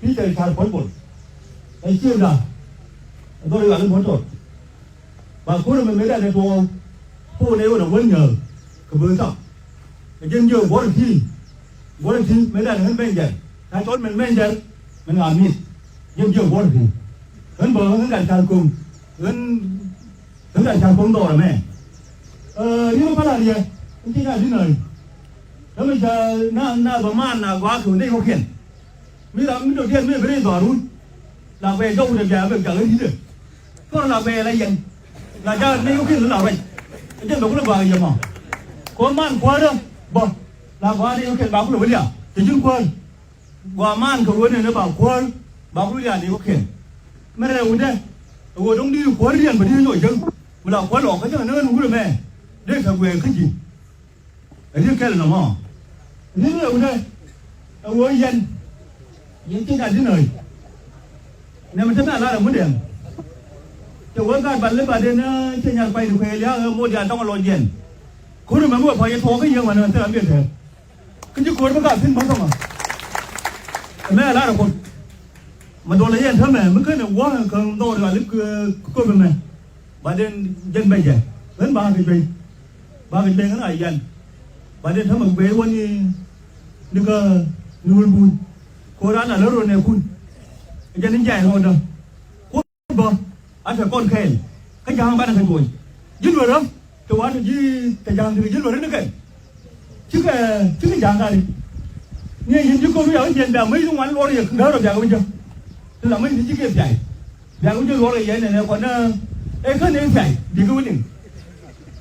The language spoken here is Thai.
พี่เจอชาผลบดไอ้เชี่ยวด่าตัวเรียกว่าผลบดบางคนมันไม่ได้ในตัวผู้เลี้ยงเราเว้นเงือกกระเบื้องต่อยังเยอะบนที่ไม่ได้เงินไม่ใหญ่ถ้าต้นมันไม่ใหญ่มันงานนี้ยังเยอะบนที่เงินเบอร์เงินการชาคุมเงินการชาคุมโตหรือไม่นี่มันอะไรเนี่ยที่ไหนที่ไหนแล้วมันจะหน้าประมาณหน้ากว่าคือได้เขาเขียนมีเราไม่ต้องเขียนไม่ได้ต่อรุ่นหลักเบย์ยกเดียวแบบจากเลยที่เดียวก็หลักเบย์อะไรยังหลักจะนี่เขาเขียนหรือหลักเบย์จะบอกเรื่องอะไรยังมั้งคนมันกว่าเด้อบอกหลักว่านี่เขาเขียนบอกเรื่องอะไรจะยุ่งคนกว่ามันเขาเรียนเนี่ยบอกคนบอกเรื่องอะไรเขาเขียนไม่ได้อุ่นได้ตัวต้องดีคนเรียนไปที่หน่วยจังเวลาคนหลอกเขาจะเนื้อหนูเลยแม่เด็กทำเวรขึ้นจริงไอ้เรื่องแค่นั้นมั้งนี่เลยอุ่นได้เอาไว้ยันที่ไหนที่ไหนเนี่ยมันจะน่ารักเหมือนเดิมแต่ว่าการบันเลบาเดนนะเช่นอย่างไปดูเคลียร์โมเดลต้องอร่อยเย็นคุณรู้ไหมว่าพอจะโทรก็ยังมันเติมเปลี่ยนเถอะก็จะกดประกาศขึ้นมาต้องอ่ะแม่ละทุกคนมันโดนอะไรยันเท่าไหร่มันเคยเนี่ยว่าเคยโดนอะไรก็ก็เป็นไงบาเดนยันไปใหญ่เล่นบาร์กันไปกันอะไรยันบาเดนทำมันเบย์วันนี้นี่ก็นูนบุญโคราชน่ะแล้วรถเนี่ยคุณจะนิ่งใหญ่คนเดียวคุณบอกอันเถอะก้อนแค่ก็ยางบ้านกันบ่อยยืดเลยนะแต่ว่าที่แต่ยางที่ยืดเลยนั่นไงชื่ออย่างไรเนี่ยยืนยืดก็ไม่เอาเย็นแบบไม่ต้องวันรอเลยเดี๋ยวเราอยากไปเจอแต่เราไม่ที่ชื่อใหญ่อยากไปเจอรอเลยใหญ่เนี่ยคนน่ะเอ้ยคนนี้ใหญ่ดีกว่าหนึ่ง